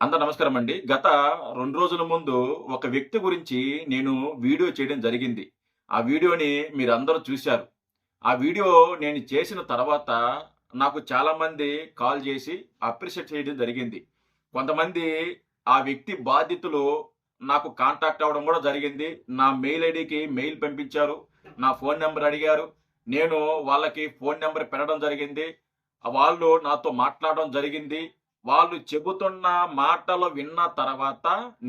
అందరు నమస్కారం అండి. గత 2 రోజుల ముందు ఒక వ్యక్తి గురించి నేను వీడియో చేయడం జరిగింది. ఆ వీడియోని మీరందరూ చూశారు. ఆ వీడియో నేను చేసిన తర్వాత నాకు చాలామంది కాల్ చేసి అప్రిషియేట్ చేయడం జరిగింది. కొంతమంది ఆ వ్యక్తి బాధితులు నాకు కాంటాక్ట్ అవ్వడం కూడా జరిగింది. నా మెయిల్ ఐడీకి మెయిల్ పంపించారు. నా ఫోన్ నంబర్ అడిగారు. నేను వాళ్ళకి ఫోన్ నంబర్ పెట్టడం జరిగింది. వాళ్ళు నాతో మాట్లాడడం జరిగింది. వాళ్ళు చెబుతున్న మాటలు విన్న తర్వాత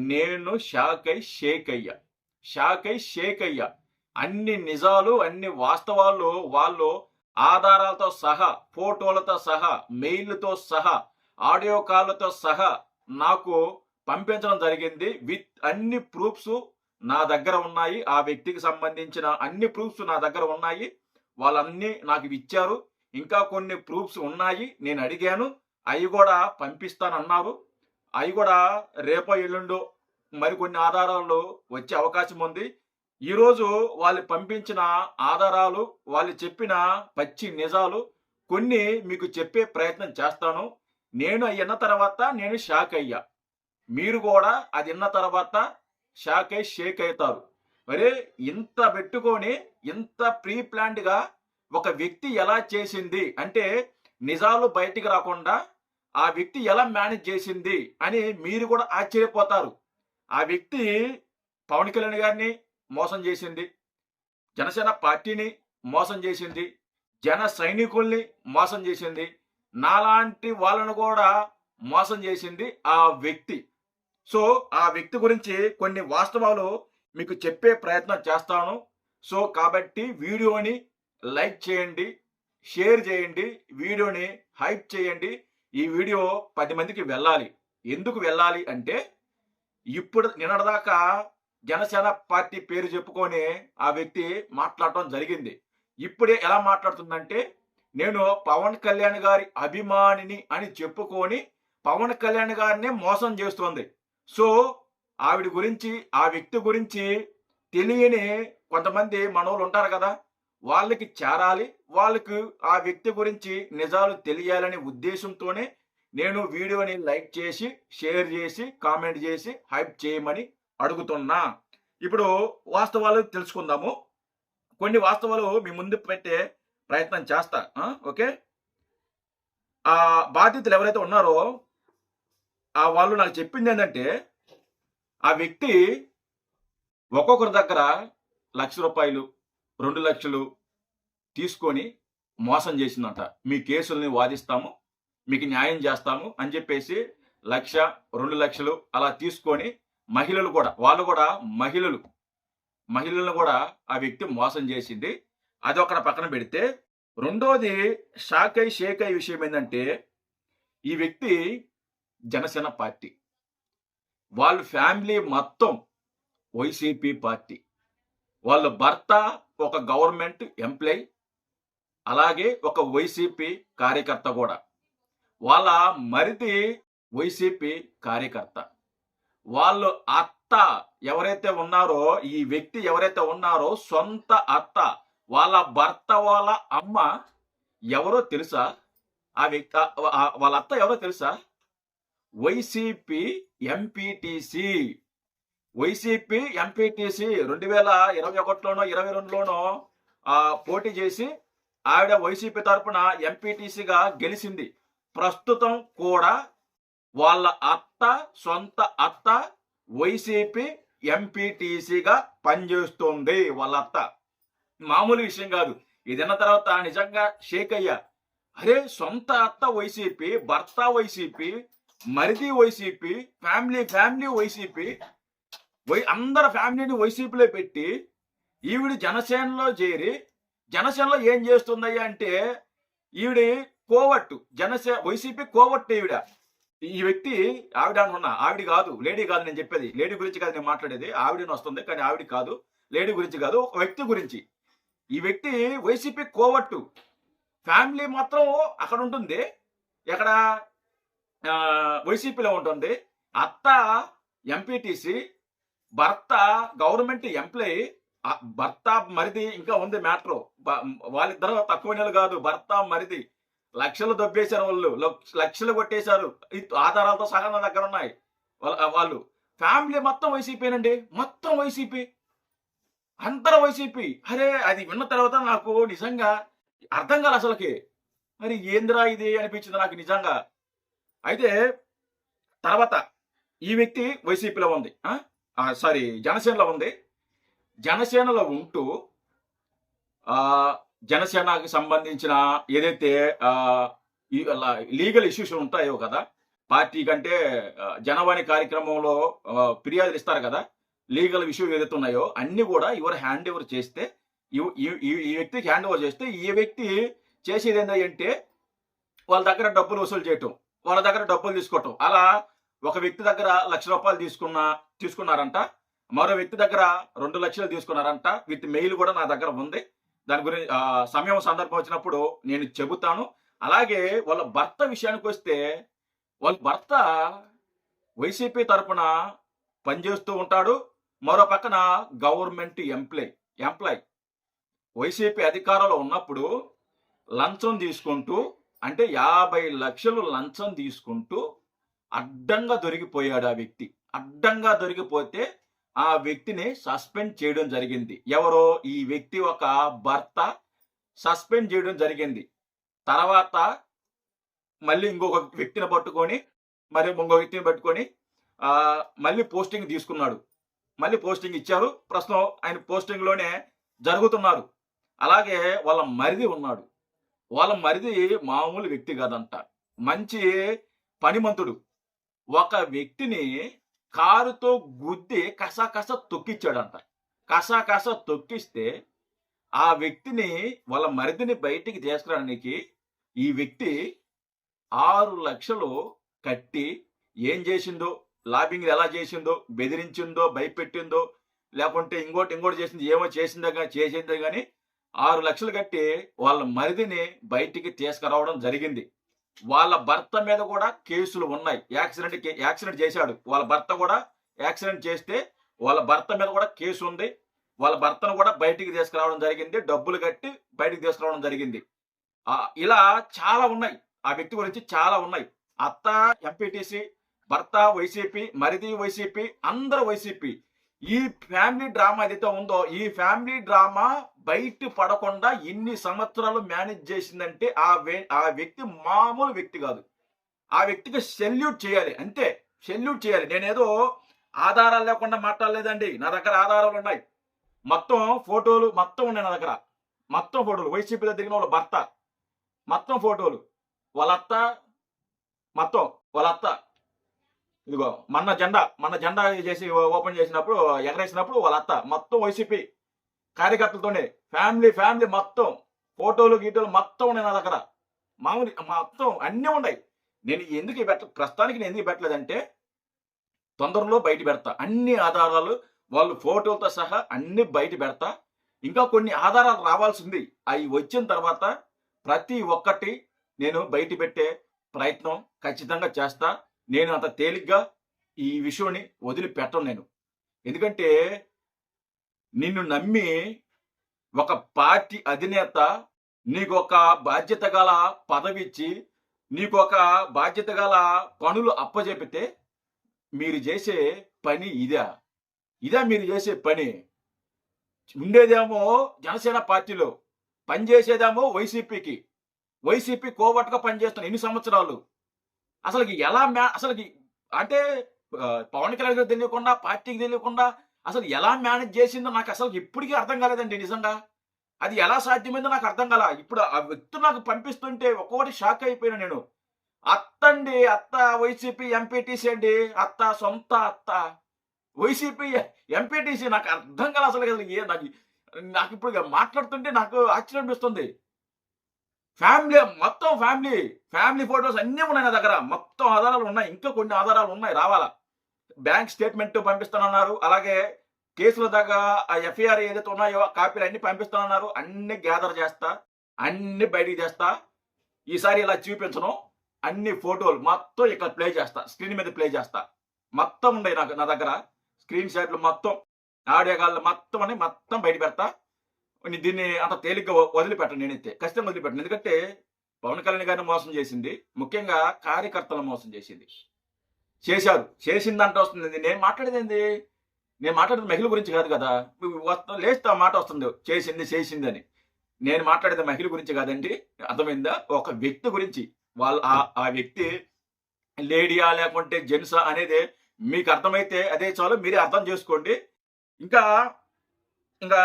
నేను షాక్ అయ్యా. అన్ని నిజాలు, అన్ని వాస్తవాలు వాళ్ళు ఆధారాలతో సహా, ఫోటోలతో సహా, మెయిల్‌తో సహా, ఆడియో కాల్‌లతో సహా నాకు పంపించడం జరిగింది. విత్ అన్ని ప్రూఫ్స్ నా దగ్గర ఉన్నాయి. ఆ వ్యక్తికి సంబంధించిన అన్ని ప్రూఫ్స్ నా దగ్గర ఉన్నాయి. వాళ్ళన్నీ నాకు ఇచ్చారు. ఇంకా కొన్ని ప్రూఫ్స్ ఉన్నాయి. నేను అడిగాను. అయి గూడా పంపిస్తానన్నారు. అయి గూడా రేపో, ఎల్లుండో మరికొన్ని ఆధారాలు వచ్చే అవకాశం ఉంది. ఈరోజు వాళ్ళు పంపించిన ఆధారాలు, వాళ్ళు చెప్పిన పచ్చి నిజాలు కొన్ని మీకు చెప్పే ప్రయత్నం చేస్తాను. నేను అయ్యిన్న తర్వాత నేను షాక్ అయ్యా. మీరు గూడా అది ఇన్న తర్వాత షేక్ అయితారు. అరే! ఇంత బెట్టుకొని, ఇంత ప్రీ ప్లాన్డ్‌గా ఒక వ్యక్తి ఎలా చేసింది? అంటే నిజాలు బయటికి రాకుండా ఆ వ్యక్తి ఎలా మేనేజ్ చేసింది అని మీరు కూడా ఆశ్చర్యపోతారు. ఆ వ్యక్తి పవన్ కళ్యాణ్ గారిని మోసం చేసింది. జనసేన పార్టీని మోసం చేసింది. జన సైనికుల్ని మోసం చేసింది. నాలాంటి వాళ్ళను కూడా మోసం చేసింది ఆ వ్యక్తి. సో, ఆ వ్యక్తి గురించి కొన్ని వాస్తవాలు మీకు చెప్పే ప్రయత్నం చేస్తాను. సో, కాబట్టి వీడియోని లైక్ చేయండి, షేర్ చేయండి, వీడియోని హైప్ చేయండి. ఈ వీడియో 10 మందికి వెళ్ళాలి. ఎందుకు వెళ్ళాలి అంటే, ఇప్పుడు నిన్నటిదాకా జనసేన పార్టీ పేరు చెప్పుకొని ఆ వ్యక్తి మాట్లాడటం జరిగింది. ఇప్పుడే ఎలా మాట్లాడుతుందంటే, నేను పవన్ కళ్యాణ్ గారి అభిమానిని అని చెప్పుకొని పవన్ కళ్యాణ్ గారినే మోసం చేస్తోంది. సో, ఆవిడ గురించి, ఆ వ్యక్తి గురించి తెలియని కొంతమంది మనోళ్ళు ఉంటారు కదా! వాళ్ళకి చేరాలి. వాళ్ళకి ఆ వ్యక్తి గురించి నిజాలు తెలియాలనే ఉద్దేశంతోనే నేను వీడియోని లైక్ చేసి, షేర్ చేసి, కామెంట్ చేసి, హైప్ చేయమని అడుగుతున్నా. ఇప్పుడు వాస్తవాలు తెలుసుకుందాము. కొన్ని వాస్తవాలు మీ ముందు పెట్టే ప్రయత్నం చేస్తా. ఓకే. ఆ బాధితులు ఎవరైతే ఉన్నారో వాళ్ళు నాకు చెప్పిందేంటంటే, ఆ వ్యక్తి ఒక్కొక్కరి దగ్గర రూ. 1,00,000, 2,00,000 తీసుకొని మోసం చేసిందంట. మీ కేసుల్ని వాదిస్తాము, మీకు న్యాయం చేస్తాము అని చెప్పేసి 1,00,000, 2,00,000 అలా తీసుకొని మహిళలు కూడా, వాళ్ళు కూడా మహిళలను కూడా ఆ వ్యక్తి మోసం చేసింది. అదొకటి పక్కన పెడితే, రెండోది షేక్ అయ్యే విషయం ఏంటంటే, ఈ వ్యక్తి జనసేన పార్టీ. వాళ్ళ ఫ్యామిలీ మొత్తం వైసీపీ పార్టీ. వాళ్ళ భర్త ఒక గవర్నమెంట్ ఎంప్లాయ్. అలాగే ఒక వైసీపీ కార్యకర్త కూడా. వాళ్ళ మరిది వైసీపీ కార్యకర్త. వాళ్ళు అత్త ఎవరైతే ఉన్నారో, ఈ వ్యక్తి ఎవరైతే ఉన్నారో సొంత అత్త, వాళ్ళ భర్త వాళ్ళ అమ్మ ఎవరో తెలుసా? ఆ వ్యక్తి వాళ్ళ అత్త ఎవరో తెలుసా? YCP MPTC. వైసీపీ ఎంపీటీసీ 2021లోనో 22లోనో పోటీ చేసి ఆవిడ వైసీపీ తరపున ఎంపీటీసీగా గెలిచింది. ప్రస్తుతం కూడా వాళ్ళ అత్త, సొంత అత్త వైసీపీ ఎంపీటీసీగా పనిచేస్తుంది వాళ్ళ అత్త. మామూలు విషయం కాదు. ఇదన్న తర్వాత నిజంగా షేక్ అయ్యా. అరే, సొంత అత్త వైసీపీ, భర్త వైసీపీ, మరిది వైసీపీ, ఫ్యామిలీ వైసీపీ, అందరి ఫ్యామిలీని వైసీపీలో పెట్టి ఈవిడ జనసేనలో చేరి జనసేనలో ఏం చేస్తుందయ్యా అంటే, ఈవిడ కోవట్టు, వైసీపీ కోవట్టు ఈవిడ. ఈ వ్యక్తి ఆవిడ అనుకున్నా, ఆవిడ కాదు, లేడీ కాదు నేను చెప్పేది. లేడీ గురించి కాదు నేను మాట్లాడేది. ఆవిడని వస్తుంది కానీ ఆవిడ కాదు, లేడీ గురించి కాదు, ఒక వ్యక్తి గురించి. ఈ వ్యక్తి వైసీపీ కోవట్టు. ఫ్యామిలీ మాత్రం అక్కడ ఉంటుంది. ఎక్కడ? వైసీపీలో ఉంటుంది. అత్త ఎంపీటీసీ, భర్త గవర్నమెంట్ ఎంప్లాయీ. భర్త మరిది ఇంకా ఉంది మ్యాటర్. వాళ్ళిద్దరు తక్కువ నెలలు కాదు, భర్త మరిది. లక్షలు దొబ్బేశారు వాళ్ళు. లక్షలు కొట్టేశారు. ఈ ఆధారాలతో సహా నా దగ్గర ఉన్నాయి. వాళ్ళు ఫ్యామిలీ మొత్తం వైసీపీనండి. మొత్తం వైసీపీ. అందరూ వైసీపీ. అరే! అది విన్న తర్వాత నాకు నిజంగా అర్థం కాలే అసలకి. మరి ఏందిరా ఇది అనిపించింది నాకు నిజంగా. అయితే తర్వాత ఈ వ్యక్తి వైసీపీలో ఉంది. సారీ, జనసేనలో ఉంది. జనసేనలో ఉంటూ జనసేనకి సంబంధించిన ఏదైతే లీగల్ ఇష్యూస్ ఉంటాయో కదా, పార్టీ కంటే జనవాణి కార్యక్రమంలో ఫిర్యాదులు ఇస్తారు కదా, లీగల్ ఇష్యూ ఏదైతే ఉన్నాయో అన్ని కూడా ఎవరు హ్యాండ్ ఓవర్ చేస్తే, ఈ వ్యక్తికి హ్యాండ్ ఓవర్ చేస్తే ఈ వ్యక్తి చేసేది ఏంటంటే వాళ్ళ దగ్గర డబ్బులు వసూలు చేయటం, వాళ్ళ దగ్గర డబ్బులు తీసుకోవటం. అలా ఒక వ్యక్తి దగ్గర ₹1,00,000 తీసుకున్నారంట. మరో వ్యక్తి దగ్గర 2 లక్షలు తీసుకున్నారంట. విత్ మెయిల్ కూడా నా దగ్గర ఉంది. దాని గురించి సమయం సందర్భం వచ్చినప్పుడు నేను చెబుతాను. అలాగే వాళ్ళ భర్త విషయానికి వస్తే, వాళ్ళ భర్త వైసీపీ తరపున పనిచేస్తూ ఉంటాడు. మరో పక్కన గవర్నమెంట్ ఎంప్లాయ్. వైసీపీ అధికారంలో ఉన్నప్పుడు లంచం తీసుకుంటూ, అంటే 50 లక్షలు లంచం తీసుకుంటూ అడ్డంగా దొరికిపోయాడు ఆ వ్యక్తి. అడ్డంగా దొరికిపోతే ఆ వ్యక్తిని సస్పెండ్ చేయడం జరిగింది. ఎవరో ఈ వ్యక్తి ఒక భర్త సస్పెండ్ చేయడం జరిగింది. తర్వాత మళ్ళీ ఇంకొక వ్యక్తిని పట్టుకొని మళ్ళీ పోస్టింగ్ తీసుకున్నాడు. మళ్ళీ పోస్టింగ్ ఇచ్చారు. ప్రస్తుతం ఆయన పోస్టింగ్ లోనే జరుగుతున్నారు. అలాగే వాళ్ళ మరిది ఉన్నాడు. వాళ్ళ మరిది మామూలు వ్యక్తి కాదంట. మంచి పనిమంతుడు. ఒక వ్యక్తిని కారుతో గుద్ది కసా తొక్కిచ్చాడంట. కసా తొక్కిస్తే ఆ వ్యక్తిని, వాళ్ళ మరిదిని బయటికి తీసుకురావడానికి ఈ వ్యక్తి 6 లక్షలు కట్టి ఏం చేసిందో, లాబింగ్ ఎలా చేసిందో, బెదిరించిందో, భయపెట్టిందో, లేకుంటే ఇంకోటి చేసిందో కానీ 6 లక్షలు కట్టి వాళ్ళ మరిదిని బయటికి తీసుకురావడం జరిగింది. వాళ్ళ భర్త మీద కూడా కేసులు ఉన్నాయి. యాక్సిడెంట్ చేశాడు. వాళ్ళ భర్త కూడా యాక్సిడెంట్ చేస్తే వాళ్ళ భర్త మీద కూడా కేసు ఉంది. వాళ్ళ భర్తను కూడా బయటికి తీసుకురావడం జరిగింది. డబ్బులు కట్టి బయటికి తీసుకురావడం జరిగింది. ఇలా చాలా ఉన్నాయి. ఆ వ్యక్తి గురించి చాలా ఉన్నాయి. అత్త ఎంపీటీసీ, భర్త వైసీపీ, మరిది వైసీపీ, అందరూ వైసీపీ. ఈ ఫ్యామిలీ డ్రామా ఏదైతే ఉందో, ఈ ఫ్యామిలీ డ్రామా బయట పడకుండా ఇన్ని సంవత్సరాలు మేనేజ్ చేసిందంటే ఆ వ్యక్తి మామూలు వ్యక్తి కాదు. ఆ వ్యక్తికి సెల్యూట్ చేయాలి. అంతే, సెల్యూట్ చేయాలి. నేనేదో ఆధారాలు లేకుండా మాట్లాడలేదండి. నా దగ్గర ఆధారాలు ఉన్నాయి. మొత్తం ఫోటోలు మొత్తం ఉన్నాయి నా దగ్గర. మొత్తం ఫోటోలు, వైసీపీలో తిరిగిన వాళ్ళ భర్త మొత్తం ఫోటోలు, వాళ్ళ అత్త ఇదిగో మన జెండా చేసి ఓపెన్ చేసినప్పుడు, ఎగరేసినప్పుడు వాళ్ళ అత్త మొత్తం వైసీపీ కార్యకర్తలతోనే ఫ్యామిలీ మొత్తం ఫోటోలు గీటోలు మొత్తం ఉన్నాయి నా దగ్గర. మామూలు మొత్తం అన్నీ ఉన్నాయి. నేను ప్రస్తుతానికి నేను ఎందుకు పెట్టలేదంటే, తొందరలో బయట పెడతా. అన్ని ఆధారాలు, వాళ్ళు ఫోటోలతో సహా అన్ని బయట పెడతా. ఇంకా కొన్ని ఆధారాలు రావాల్సింది. అవి వచ్చిన తర్వాత ప్రతి ఒక్కటి నేను బయట పెట్టే ప్రయత్నం ఖచ్చితంగా చేస్తా. నేను అంత తేలిగ్గా ఈ విషయాన్ని వదిలిపెట్టను నేను. ఎందుకంటే నిన్ను నమ్మి ఒక పార్టీ అధినేత నీకు ఒక బాధ్యత గల పదవి ఇచ్చి, నీకు ఒక బాధ్యత గల పనులు అప్పచెపితే మీరు చేసే పని ఇదా మీరు చేసే పని? ఉండేదేమో జనసేన పార్టీలో, పనిచేసేదేమో వైసీపీ కోవట్టుగా పనిచేస్తున్న ఎన్ని సంవత్సరాలు. అసలుకి ఎలా అంటే పవన్ కళ్యాణ్ గారికి తెలియకుండా, పార్టీకి తెలియకుండా అసలు ఎలా మేనేజ్ చేసిందో నాకు అసలు ఇప్పటికీ అర్థం కాలేదండి. నిజంగా అది ఎలా సాధ్యమైందో నాకు అర్థం కాల. ఇప్పుడు ఆ వ్యక్తి నాకు పంపిస్తుంటే ఒక్కొక్కటి షాక్ అయిపోయినా నేను. అత్త వైసీపీ ఎంపీటీసీ అండి. సొంత అత్త వైసీపీ ఎంపీటీసీ. నాకు అర్థం కాల అసలు. నాకు ఇప్పుడు మాట్లాడుతుంటే నాకు ఆశ్చర్యం అనిపిస్తుంది. ఫ్యామిలీ ఫోటోస్ అన్నీ ఉన్నాయి నా దగ్గర. మొత్తం ఆధారాలు ఉన్నాయి. ఇంకా కొన్ని ఆధారాలు ఉన్నాయి, రావాలా. బ్యాంక్ స్టేట్మెంట్ పంపిస్తానన్నారు. అలాగే కేసుల దగ్గర ఎఫ్ఐఆర్ ఏదైతే ఉన్నాయో కాపీలు అన్ని పంపిస్తానన్నారు. అన్ని గ్యాదర్ చేస్తా, అన్ని బయటికి చేస్తా. ఈసారి ఇలా చూపించను. అన్ని ఫోటోలు మొత్తం ఇక్కడ ప్లే చేస్తా, స్క్రీన్ మీద ప్లే చేస్తా. మొత్తం ఉన్నాయి నా దగ్గర. స్క్రీన్ షాట్లు మొత్తం, ఆడియో కాల్ మొత్తం బయట పెడతా. దీన్ని అంత తేలిగ్గా వదిలిపెట్టను. నేనైతే ఖచ్చితంగా వదిలిపెట్టను. ఎందుకంటే పవన్ కళ్యాణ్ గారిని మోసం చేసింది. ముఖ్యంగా కార్యకర్తలను మోసం చేసింది. చేశారు. చేసిందంట వస్తుంది. నేను మాట్లాడేదేంది? నేను మాట్లాడేది మహిళ గురించి కాదు కదా! లేస్తే ఆ మాట వస్తుంది. చేసిందని. నేను మాట్లాడేది మహిళ గురించి కాదండి. అర్థమైందా? ఒక వ్యక్తి గురించి. ఆ వ్యక్తి లేడీయా లేకుంటే జెంట్సా అనేది మీకు అర్థమైతే అదే చాలు. మీరే అర్థం చేసుకోండి. ఇంకా ఇంకా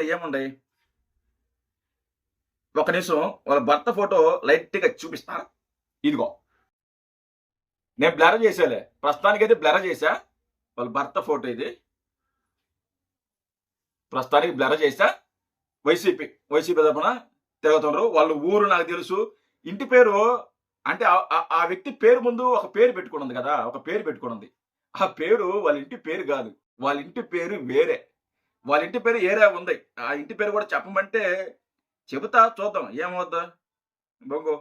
ఏముండయి? ఒక నిమిషం వాళ్ళ భర్త ఫోటో లైట్‌గా చూపిస్తా. ఇదిగో. నేను బ్లర్ చేశాలే. ప్రస్తుతానికైతే బ్లర్ చేశా. వాళ్ళ భర్త ఫోటో ఇది. ప్రస్తుతానికి బ్లర్ చేశా. వైసీపీ తరపున తిరుగుతున్నారు. వాళ్ళ ఊరు నాకు తెలుసు. ఇంటి పేరు అంటే ఆ వ్యక్తి పేరు ముందు ఒక పేరు పెట్టుకున్నది కదా! ఒక పేరు పెట్టుకున్నది. ఆ పేరు వాళ్ళ ఇంటి పేరు కాదు. వాళ్ళ ఇంటి పేరు వేరే. వాళ్ళ ఇంటి పేరు ఏరే ఉంది. ఆ ఇంటి పేరు కూడా చెప్పమంటే చెబుతా, చూద్దాం ఏమవుద్దా? బొంగు.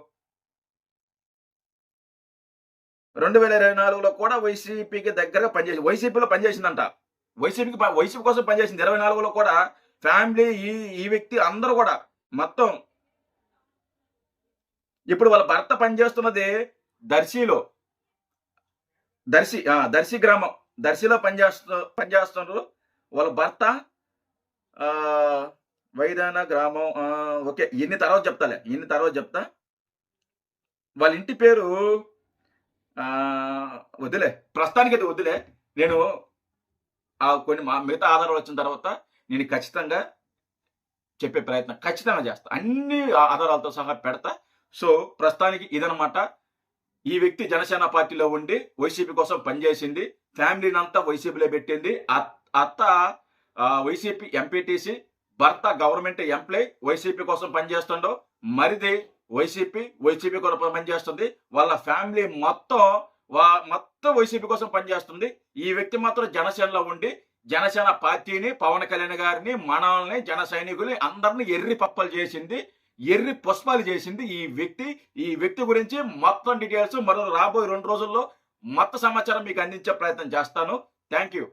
2024లో కూడా వైసీపీకి దగ్గరగా పనిచేసింది. వైసీపీలో పనిచేసిందంట. వైసీపీ కోసం పనిచేసింది. 24లో కూడా ఫ్యామిలీ ఈ వ్యక్తి అందరూ కూడా మొత్తం. ఇప్పుడు వాళ్ళ భర్త పనిచేస్తున్నది దర్శిలో. దర్శి గ్రామం. దర్శిలో పనిచేస్తున్నారు. వాళ్ళ భర్త వైదాన గ్రామం. ఓకే. ఇన్ని తర్వాత చెప్తా. వాళ్ళ ఇంటి పేరు వద్దులే. ప్రస్తుతానికైతే వద్దులే. నేను కొన్ని మిగతా ఆధారాలు వచ్చిన తర్వాత నేను ఖచ్చితంగా చెప్పే ప్రయత్నం ఖచ్చితంగా చేస్తా. అన్ని ఆధారాలతో సహా పెడతా. సో ప్రస్తుతానికి ఇదనమాట. ఈ వ్యక్తి జనసేన పార్టీలో ఉండి వైసీపీ కోసం పనిచేసింది. ఫ్యామిలీని అంతా వైసీపీలో పెట్టింది. అత్త వైసీపీ ఎంపీటీసీ, భర్త గవర్నమెంట్ ఎంప్లాయ్, వైసీపీ కోసం పనిచేస్తుండో. మరిది వైసీపీ కోసం పనిచేస్తుంది. వాళ్ళ ఫ్యామిలీ మొత్తం వైసీపీ కోసం పనిచేస్తుంది. ఈ వ్యక్తి మాత్రం జనసేనలో ఉండి జనసేన పార్టీని, పవన్ కళ్యాణ్ గారిని, మనల్ని, జన సైనికుల్ని అందరిని ఎర్రి పప్పలు చేసింది, ఎర్రి పుష్పాలు చేసింది ఈ వ్యక్తి గురించి మొత్తం డీటెయిల్స్ రాబోయే 2 రోజుల్లో మొత్తం సమాచారం మీకు అందించే ప్రయత్నం చేస్తాను. Thank you.